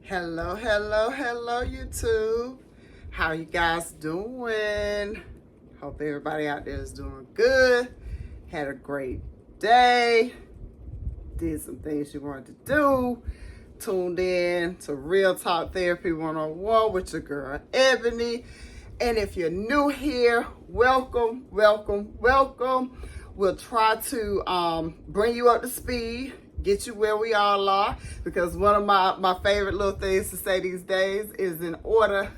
Hello, YouTube. How you guys doing? Hope everybody out there is doing good. Had a great day. Did some things you wanted to do. Tuned in to Real Talk Therapy 101 with your girl, Ebony. And if you're new here, welcome. We'll try to bring you up to speed, get you where we all are, because one of my favorite little things to say these days is in order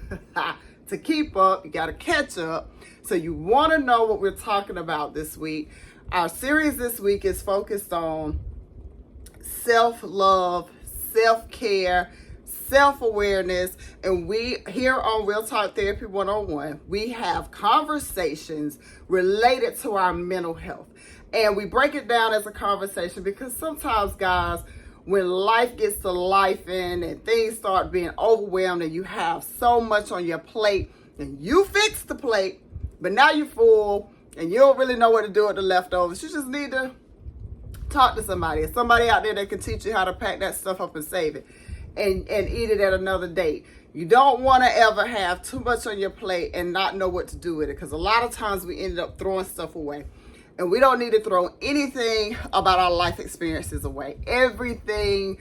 to keep up, you got to catch up. So you want to know what we're talking about this week. Our series this week is focused on self-love, self-care, self-awareness, and we here on Real Talk Therapy 101, we have conversations related to our mental health. And we break it down as a conversation because sometimes, guys, when life gets to lifing and things start being overwhelmed and you have so much on your plate and you fix the plate, but now you're full and you don't really know what to do with the leftovers, you just need to talk to somebody. Somebody out there that can teach you how to pack that stuff up and save it and eat it at another date. You don't want to ever have too much on your plate and not know what to do with it, because a lot of times we end up throwing stuff away. And we don't need to throw anything about our life experiences away. Everything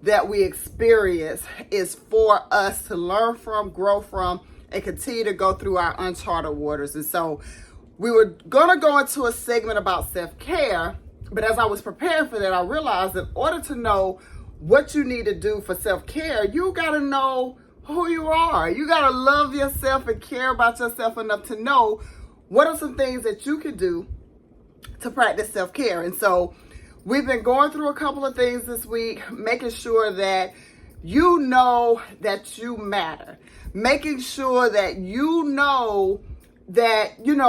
that we experience is for us to learn from, grow from, and continue to go through our uncharted waters. And so we were going to go into a segment about self-care, but as I was preparing for that, I realized that in order to know what you need to do for self-care, you got to know who you are. You got to love yourself and care about yourself enough to know what are some things that you can do to practice self-care. And so we've been going through a couple of things this week, making sure that you know that you matter, making sure that you know that, in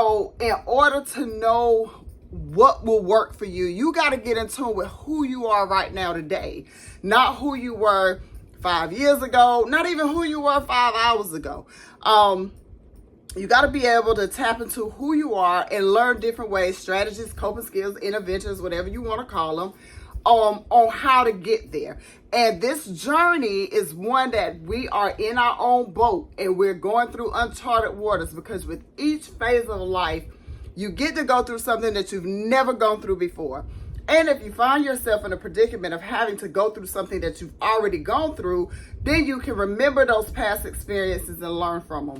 order to know what will work for you, you got to get in tune with who you are right now today, not who you were 5 years ago, not even who you were 5 hours ago. You got to be able to tap into who you are and learn different ways, strategies, coping skills, interventions, whatever you want to call them, on how to get there. And this journey is one that we are in our own boat and we're going through uncharted waters, because with each phase of life, you get to go through something that you've never gone through before. And if you find yourself in a predicament of having to go through something that you've already gone through, then you can remember those past experiences and learn from them.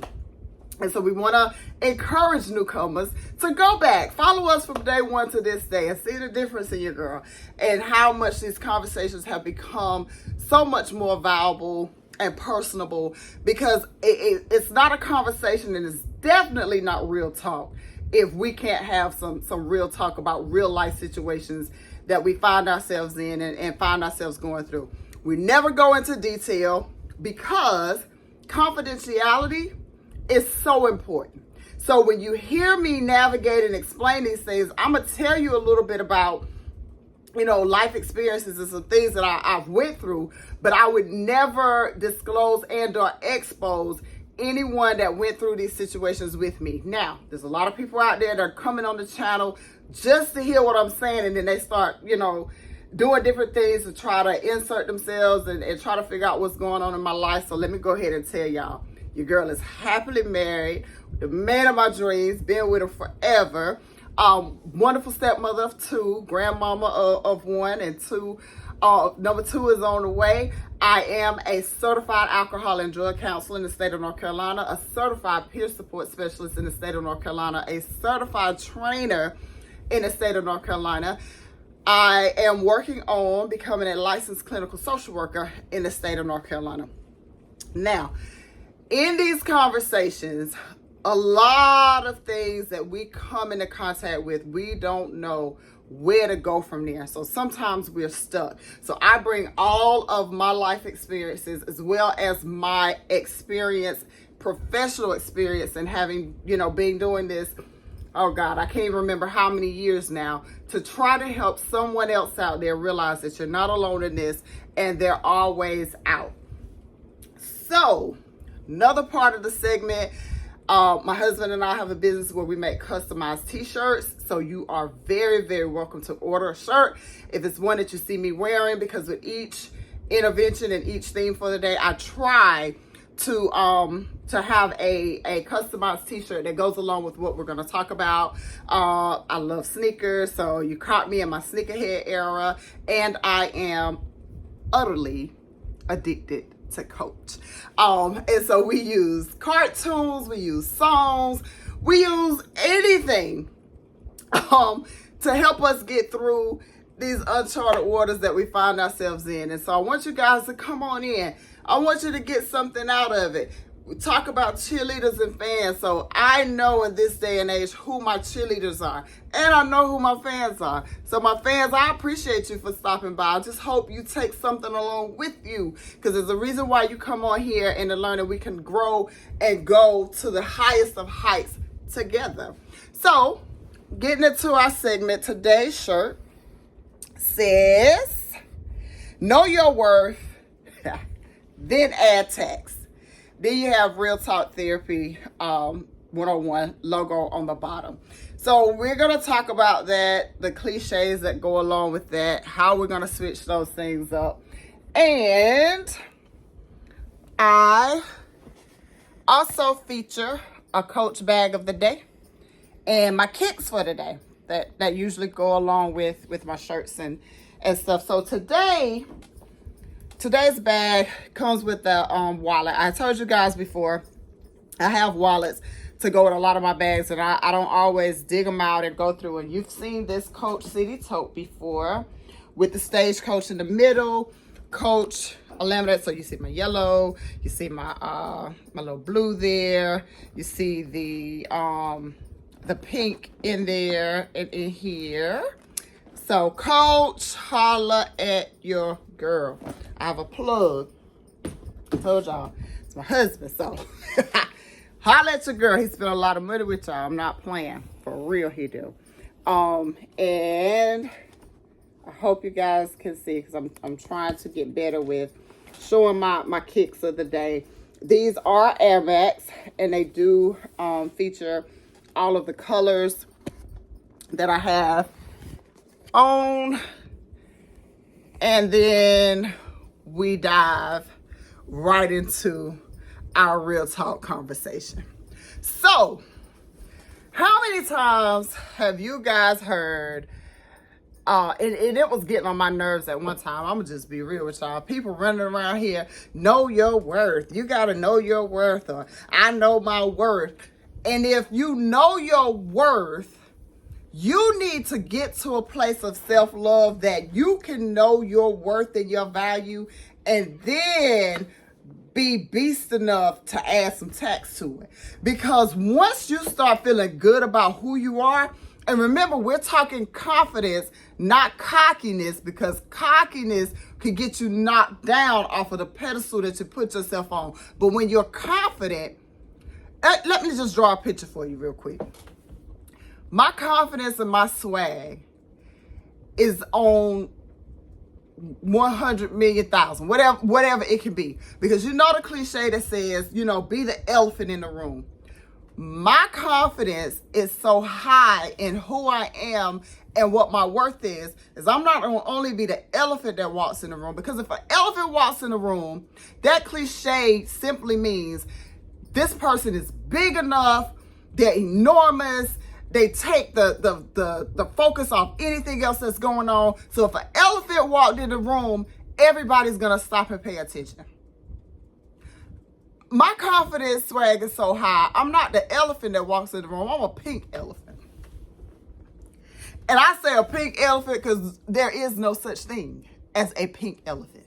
And so we want to encourage newcomers to go back, follow us from day one to this day, and see the difference in your girl and how much these conversations have become so much more valuable and personable, because it's not a conversation and it's definitely not real talk if we can't have some real talk about real life situations that we find ourselves in and find ourselves going through. We never go into detail because confidentiality is so important. So when you hear me navigate and explain these things, I'm going to tell you a little bit about, life experiences and some things that I've went through, but I would never disclose and or expose anyone that went through these situations with me. Now, there's a lot of people out there that are coming on the channel just to hear what I'm saying, and then they start, doing different things to try to insert themselves and try to figure out what's going on in my life. So let me go ahead and tell y'all. Your girl is happily married, the man of my dreams, been with him forever. Wonderful stepmother of 2, grandmama of 1, and 2. Number 2 is on the way. I am a certified alcohol and drug counselor in the state of North Carolina, a certified peer support specialist in the state of North Carolina, a certified trainer in the state of North Carolina. I am working on becoming a licensed clinical social worker in the state of North Carolina. Now, in these conversations, a lot of things that we come into contact with, we don't know where to go from there. So sometimes we're stuck. So I bring all of my life experiences as well as my experience, professional experience, and having, been doing this, oh God, I can't even remember how many years now, to try to help someone else out there realize that you're not alone in this and there are ways out. So, another part of the segment, my husband and I have a business where we make customized t-shirts. So you are very, very welcome to order a shirt if it's one that you see me wearing, because with each intervention in each theme for the day. I try to have a customized t-shirt that goes along with what we're going to talk about. I love sneakers, so you caught me in my sneakerhead era, and I am utterly addicted to Coach. And so we use cartoons, we use songs, we use anything to help us get through these uncharted waters that we find ourselves in. And so I want you guys to come on in. I want you to get something out of it. We talk about cheerleaders and fans. So I know in this day and age who my cheerleaders are, and I know who my fans are. So my fans, I appreciate you for stopping by. I just hope you take something along with you, because there's a reason why you come on here and to learn that we can grow and go to the highest of heights together. So getting into our segment, today's shirt says, know your worth, then add tax. Then you have Real Talk Therapy 101 logo on the bottom. So we're going to talk about that, the cliches that go along with that, how we're going to switch those things up. And I also feature a Coach bag of the day and my kicks for the day that usually go along with my shirts and stuff. So today's bag comes with the wallet. I told you guys before, I have wallets to go with a lot of my bags, and I don't always dig them out and go through. And you've seen this Coach City tote before with the Stagecoach in the middle, Coach laminate. So you see my yellow, you see my my little blue there, you see the pink in there and in here. So Coach, holla at your girl. I have a plug. I told y'all, it's my husband, so holla at your girl. He spent a lot of money with y'all. I'm not playing. For real, he do. And I hope you guys can see, because I'm trying to get better with showing my kicks of the day. These are Air Max, and they do feature all of the colors that I have on. And then we dive right into our real talk conversation. So, how many times have you guys heard, and it was getting on my nerves at one time, I'm gonna just be real with y'all, people running around here, know your worth. You gotta know your worth, or I know my worth. And if you know your worth, you need to get to a place of self-love that you can know your worth and your value, and then be beast enough to add some tax to it. Because once you start feeling good about who you are, and remember, we're talking confidence, not cockiness, because cockiness could get you knocked down off of the pedestal that you put yourself on. But when you're confident, let me just draw a picture for you real quick. My confidence and my swag is on 100 million thousand, whatever it can be. Because you know the cliche that says, be the elephant in the room. My confidence is so high in who I am and what my worth is I'm not going to only be the elephant that walks in the room. Because if an elephant walks in the room, that cliche simply means this person is big enough, they're enormous, they take the focus off anything else that's going on. So if an elephant walked in the room, everybody's going to stop and pay attention. My confidence swag is so high, I'm not the elephant that walks in the room. I'm a pink elephant. And I say a pink elephant because there is no such thing as a pink elephant.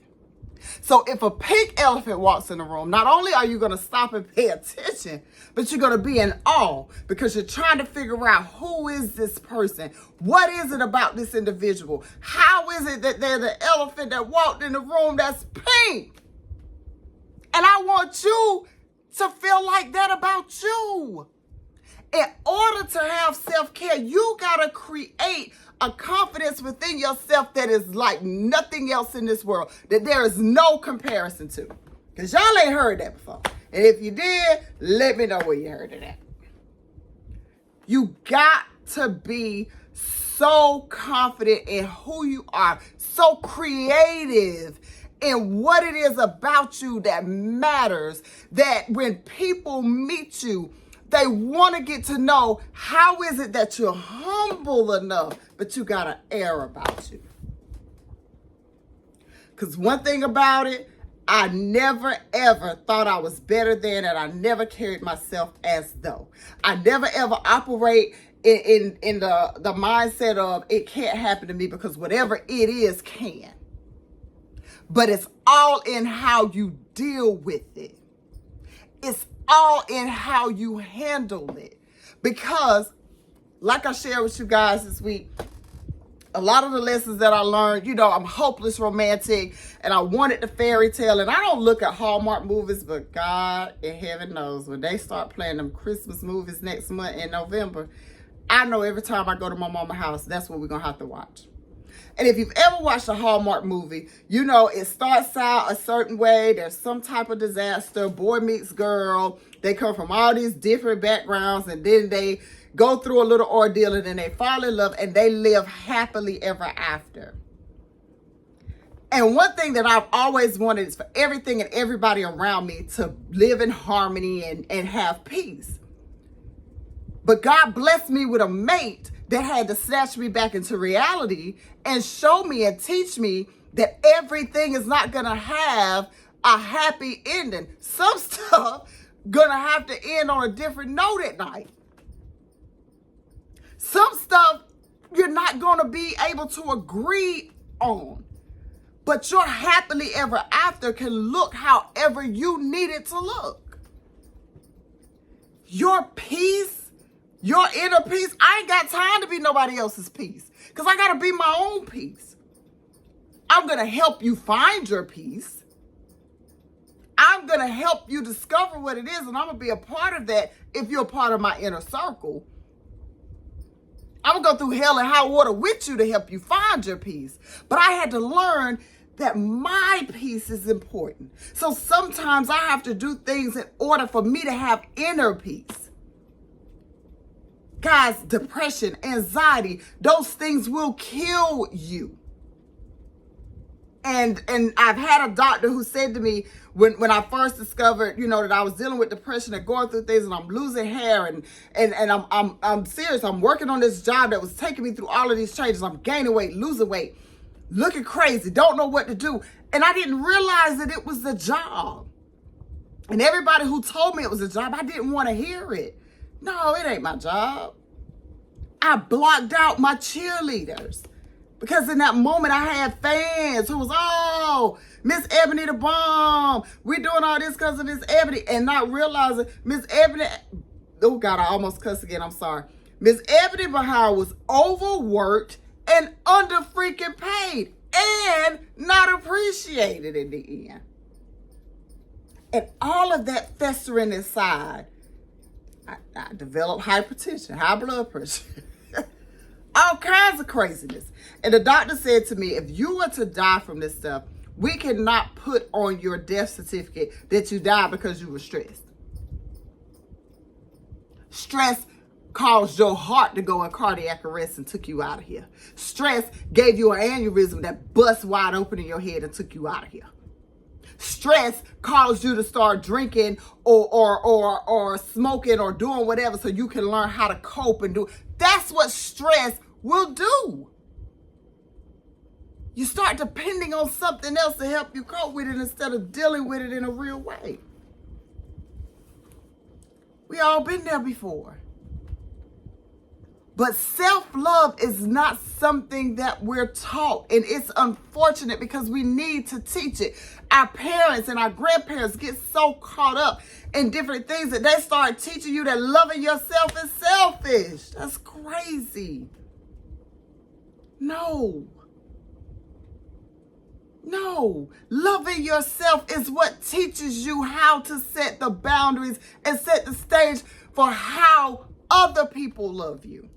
So if a pink elephant walks in the room, not only are you going to stop and pay attention, but you're going to be in awe, because you're trying to figure out, who is this person? What is it about this individual? How is it that they're the elephant that walked in the room that's pink? And I want you to feel like that about you. In order to have self-care, you got to create a confidence within yourself that is like nothing else in this world, that there is no comparison to. Because y'all ain't heard that before. And if you did, let me know where you heard it at. You got to be so confident in who you are, so creative and what it is about you that matters, that when people meet you, they want to get to know how is it that you're humble enough, but you got an air about you. Because one thing about it, I never ever thought I was better than, and I never carried myself as though. I never ever operate in the mindset of it can't happen to me, because whatever it is can. But it's all in how you deal with it. It's all in how you handle it. Because, like I shared with you guys this week, a lot of the lessons that I learned, I'm hopeless romantic, and I wanted the fairy tale, and I don't look at Hallmark movies, but God in heaven knows when they start playing them Christmas movies next month in November, I know every time I go to my mama's house, that's what we're going to have to watch. And if you've ever watched a Hallmark movie, it starts out a certain way. There's some type of disaster, boy meets girl. They come from all these different backgrounds, and then they go through a little ordeal, and then they fall in love, and they live happily ever after. And one thing that I've always wanted is for everything and everybody around me to live in harmony and have peace. But God blessed me with a mate that had to snatch me back into reality and show me and teach me that everything is not going to have a happy ending. Some stuff going to have to end on a different note at night. Some stuff you're not going to be able to agree on. But your happily ever after can look however you need it to look. Your peace, your inner peace, I ain't got time to be nobody else's peace, because I got to be my own peace. I'm going to help you find your peace. I'm going to help you discover what it is, and I'm going to be a part of that if you're a part of my inner circle. I'm going to go through hell and high water with you to help you find your peace. But I had to learn that my peace is important. So sometimes I have to do things in order for me to have inner peace. Guys, depression, anxiety, those things will kill you. And I've had a doctor who said to me when I first discovered, that I was dealing with depression and going through things, and I'm losing hair, and I'm serious. I'm working on this job that was taking me through all of these changes. I'm gaining weight, losing weight, looking crazy, don't know what to do. And I didn't realize that it was a job. And everybody who told me it was a job, I didn't want to hear it. No, it ain't my job. I blocked out my cheerleaders. Because in that moment, I had fans who was, Miss Ebony the bomb. We doing all this because of Miss Ebony. And not realizing Miss Ebony, oh God, I almost cussed again, I'm sorry. Miss Ebony Bahar was overworked and under freaking paid and not appreciated in the end. And all of that festering inside, I developed hypertension, high blood pressure. All kinds of craziness. And the doctor said to me, if you were to die from this stuff, we cannot put on your death certificate that you died because you were stressed. Stress caused your heart to go in cardiac arrest and took you out of here. Stress gave you an aneurysm that bust wide open in your head and took you out of here. Stress caused you to start drinking or smoking or doing whatever so you can learn how to cope and do. That's what stress will do. You start depending on something else to help you cope with it instead of dealing with it in a real way. We all been there before. But self-love is not something that we're taught. And it's unfortunate because we need to teach it. Our parents and our grandparents get so caught up in different things that they start teaching you that loving yourself is selfish. That's crazy. No. Loving yourself is what teaches you how to set the boundaries and set the stage for how other people love you.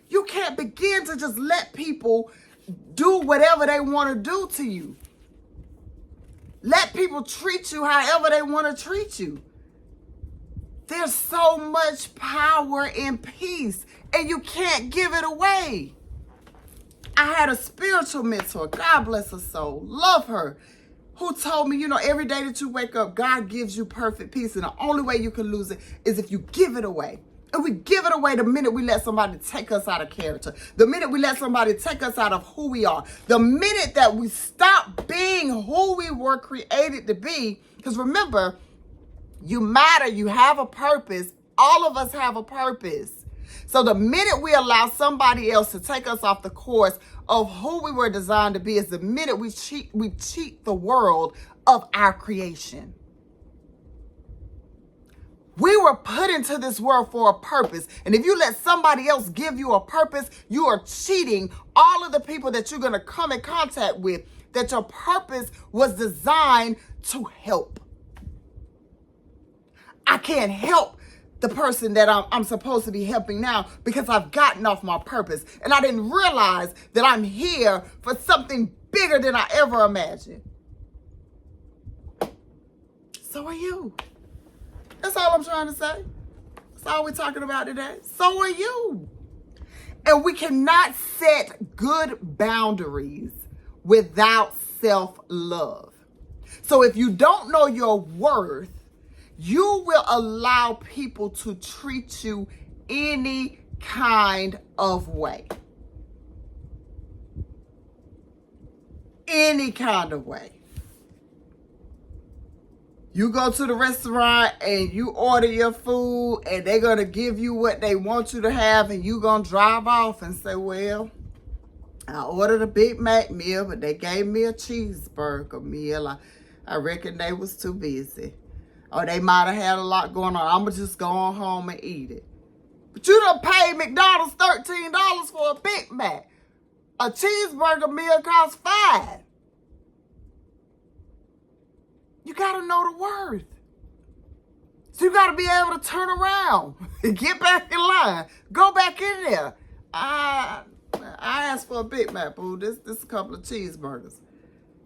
You can't begin to just let people do whatever they want to do to you. Let people treat you however they want to treat you. There's so much power in peace, and you can't give it away. I had a spiritual mentor, God bless her soul, love her, who told me, every day that you wake up, God gives you perfect peace. And the only way you can lose it is if you give it away. And we give it away the minute we let somebody take us out of character. The minute we let somebody take us out of who we are. The minute that we stop being who we were created to be. Because remember, you matter. You have a purpose. All of us have a purpose. So the minute we allow somebody else to take us off the course of who we were designed to be is the minute we cheat the world of our creation. We were put into this world for a purpose. And if you let somebody else give you a purpose, you are cheating all of the people that you're going to come in contact with, that your purpose was designed to help. I can't help the person that I'm supposed to be helping now because I've gotten off my purpose. And I didn't realize that I'm here for something bigger than I ever imagined. So are you. That's all I'm trying to say. That's all we're talking about today. So are you. And we cannot set good boundaries without self-love. So if you don't know your worth, you will allow people to treat you any kind of way. Any kind of way. You go to the restaurant and you order your food and they're going to give you what they want you to have and you're going to drive off and say, well, I ordered a Big Mac meal, but they gave me a cheeseburger meal. I reckon they was too busy. Or they might have had a lot going on. I'm going to just go on home and eat it. But you done paid McDonald's $13 for a Big Mac. A cheeseburger meal costs $5. You got to know the worth. So you got to be able to turn around. Get back in line. Go back in there. I asked for a Big Mac, boo. This a couple of cheeseburgers.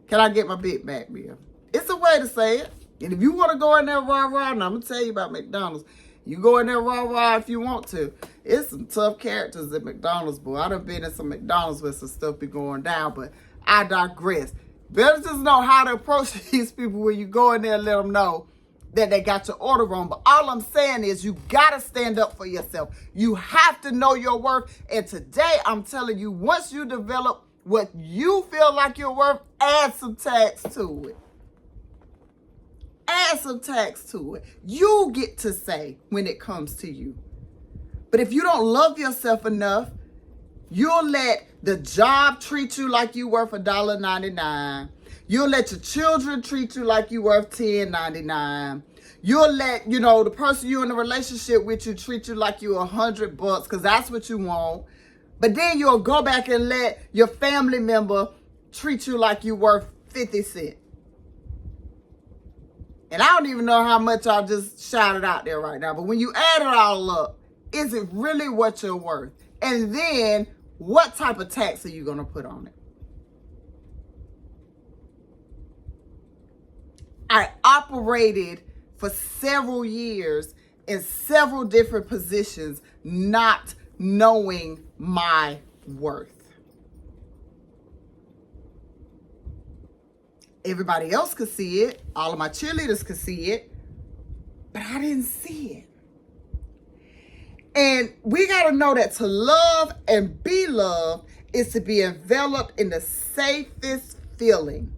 Can I get my Big Mac meal? It's a way to say it. And if you want to go in there rah-rah, and I'm going to tell you about McDonald's. You go in there rah-rah if you want to. It's some tough characters at McDonald's, boy. I done been in some McDonald's where some stuff be going down, but I digress. Better just know how to approach these people when you go in there and let them know that they got your order wrong. But all I'm saying is you got to stand up for yourself. You have to know your worth. And today I'm telling you, once you develop what you feel like you're worth, add some tags to it. Add some tags to it. You get to say when it comes to you. But if you don't love yourself enough, you'll let the job treat you like you worth $1.99. You'll let your children treat you like you worth $10.99. You'll let, the person you're in a relationship with you treat you like you $100 because that's what you want. But then you'll go back and let your family member treat you like you worth 50 cents. And I don't even know how much I just shouted out there right now. But when you add it all up, is it really what you're worth? And then what type of tax are you going to put on it? I operated for several years in several different positions, not knowing my worth. Everybody else could see it. All of my cheerleaders could see it. But I didn't see it. And we got to know that to love and be loved is to be enveloped in the safest feeling.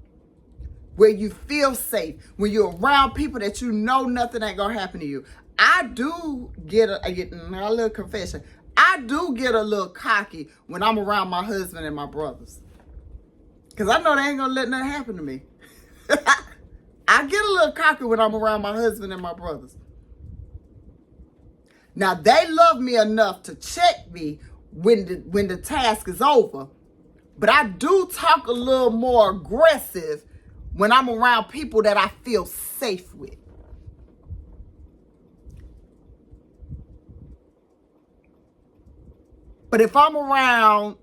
Where you feel safe. When you're around people that you know nothing ain't going to happen to you. I do get a little confession. I do get a little cocky when I'm around my husband and my brothers. Because I know they ain't going to let nothing happen to me. I get a little cocky when I'm around my husband and my brothers. Now, they love me enough to check me when the task is over. But I do talk a little more aggressive when I'm around people that I feel safe with. But if I'm around,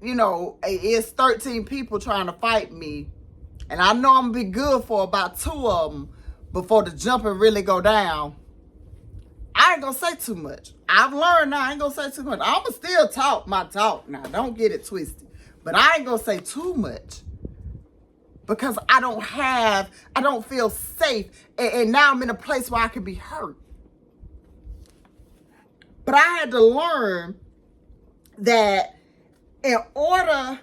it's 13 people trying to fight me, and I know I'm going to be good for about 2 of them before the jumping really go down, I ain't going to say too much. I've learned now I ain't going to say too much. I'm going to still talk my talk now. Don't get it twisted. But I ain't gonna say too much because I don't feel safe. And now I'm in a place where I could be hurt. But I had to learn that in order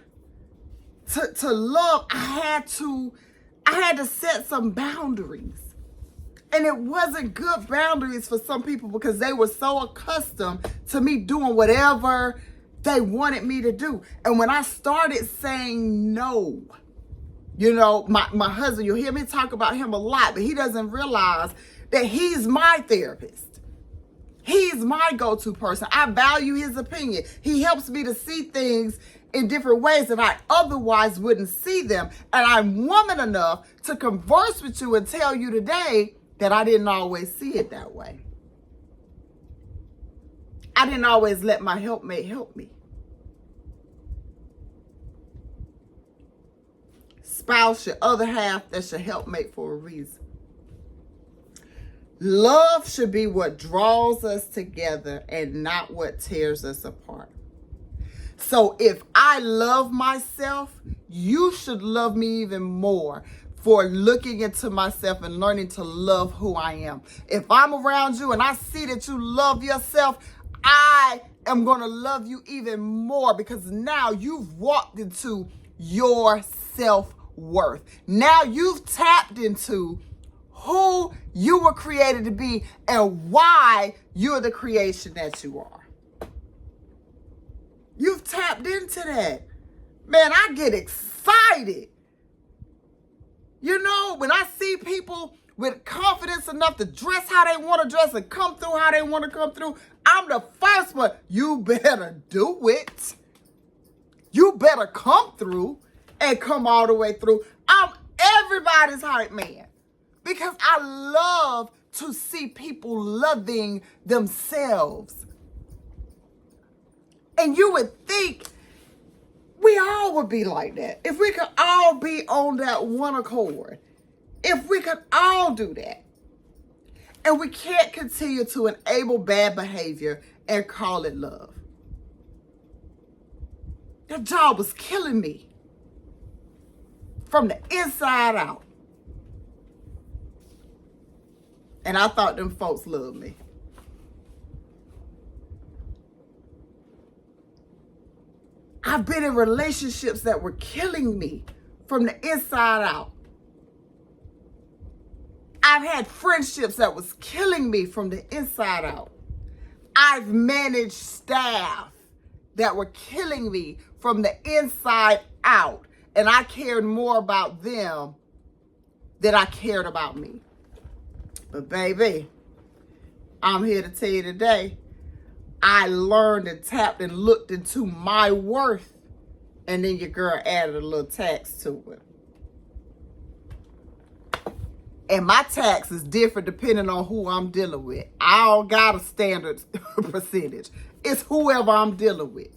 to love, I had to set some boundaries. And it wasn't good boundaries for some people because they were so accustomed to me doing whatever they wanted me to do. And when I started saying no, my husband, you'll hear me talk about him a lot, but he doesn't realize that he's my therapist. He's my go-to person. I value his opinion. He helps me to see things in different ways that I otherwise wouldn't see them. And I'm woman enough to converse with you and tell you today that I didn't always see it that way. I didn't always let my helpmate help me. Spouse, your other half, that's your helpmate for a reason. Love should be what draws us together and not what tears us apart. So if I love myself, you should love me even more for looking into myself and learning to love who I am. If I'm around you and I see that you love yourself, I am going to love you even more because now you've walked into your self-worth. Now you've tapped into who you were created to be and why you're the creation that you are. You've tapped into that. Man, I get excited. When I see people with confidence enough to dress how they want to dress and come through how they want to come through, I'm the first one. You better do it. You better come through and come all the way through. I'm everybody's hype man because I love to see people loving themselves. And you would think we all would be like that. If we could all be on that one accord. If we could all do that. And we can't continue to enable bad behavior and call it love. That job was killing me. From the inside out. And I thought them folks loved me. I've been in relationships that were killing me from the inside out. I've had friendships that was killing me from the inside out. I've managed staff that were killing me from the inside out. And I cared more about them than I cared about me. But baby, I'm here to tell you today, I learned and tapped and looked into my worth. And then your girl added a little tax to it. And my tax is different depending on who I'm dealing with. I don't got a standard percentage. It's whoever I'm dealing with.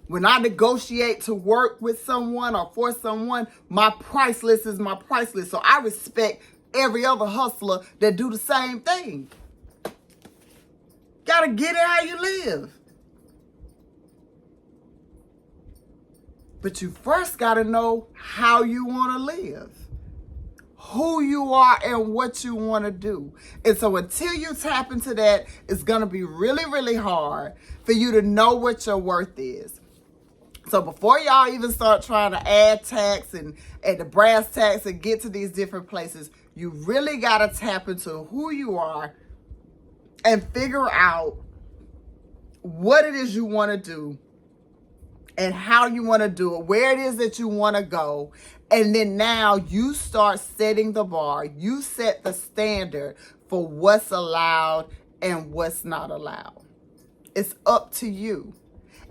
When I negotiate to work with someone or for someone, my price list is my price list. So I respect every other hustler that do the same thing. Gotta get it how you live. But you first gotta know how you wanna live. Who you are and what you want to do. And so until you tap into that, it's going to be really, really hard for you to know what your worth is. So before y'all even start trying to add tax and the brass tacks and get to these different places, you really got to tap into who you are and figure out what it is you want to do and how you want to do it, where it is that you want to go. And then now you start setting the bar. You set the standard for what's allowed and what's not allowed. It's up to you.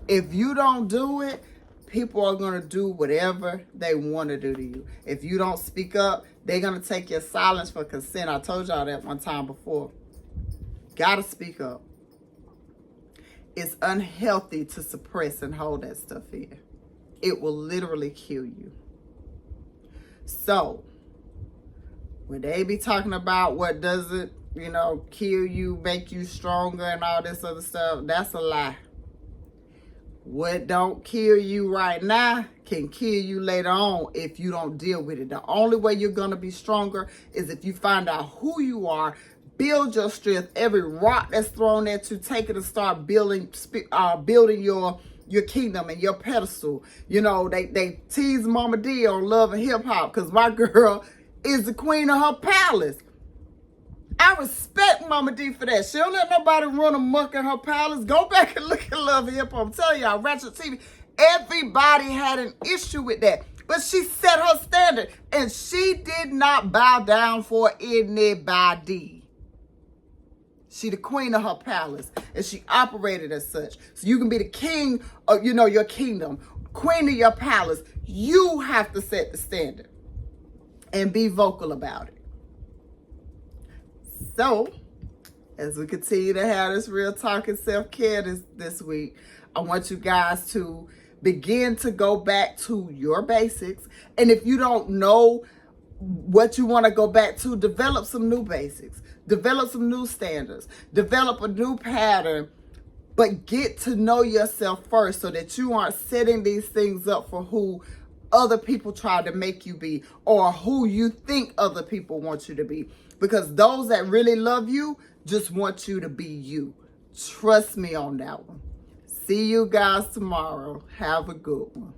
If you don't do it, people are going to do whatever they want to do to you. If you don't speak up, they're going to take your silence for consent. I told y'all that one time before. Got to speak up. It's unhealthy to suppress and hold that stuff in. It will literally kill you. So, when they be talking about what doesn't, kill you, make you stronger and all this other stuff, that's a lie. what don't kill you right now can kill you later on if you don't deal with it. The only way you're going to be stronger is if you find out who you are, build your strength. Every rock that's thrown at you, take it and start building your kingdom and your pedestal. You know, they tease Mama D on Love and Hip Hop because my girl is the queen of her palace. I respect Mama D for that. She don't let nobody run amok in her palace. Go back and look at Love and Hip Hop. I'm telling y'all, Ratchet TV, everybody had an issue with that. But she set her standard. And she did not bow down for anybody. She the queen of her palace. And she operated as such. So you can be the king of, your kingdom. Queen of your palace. You have to set the standard. And be vocal about it. So, as we continue to have this real talk and self-care this week, I want you guys to begin to go back to your basics. And if you don't know what you want to go back to, develop some new basics. Develop some new standards. Develop a new pattern. But get to know yourself first so that you aren't setting these things up for who other people try to make you be or who you think other people want you to be. Because those that really love you just want you to be you. Trust me on that one. See you guys tomorrow. Have a good one.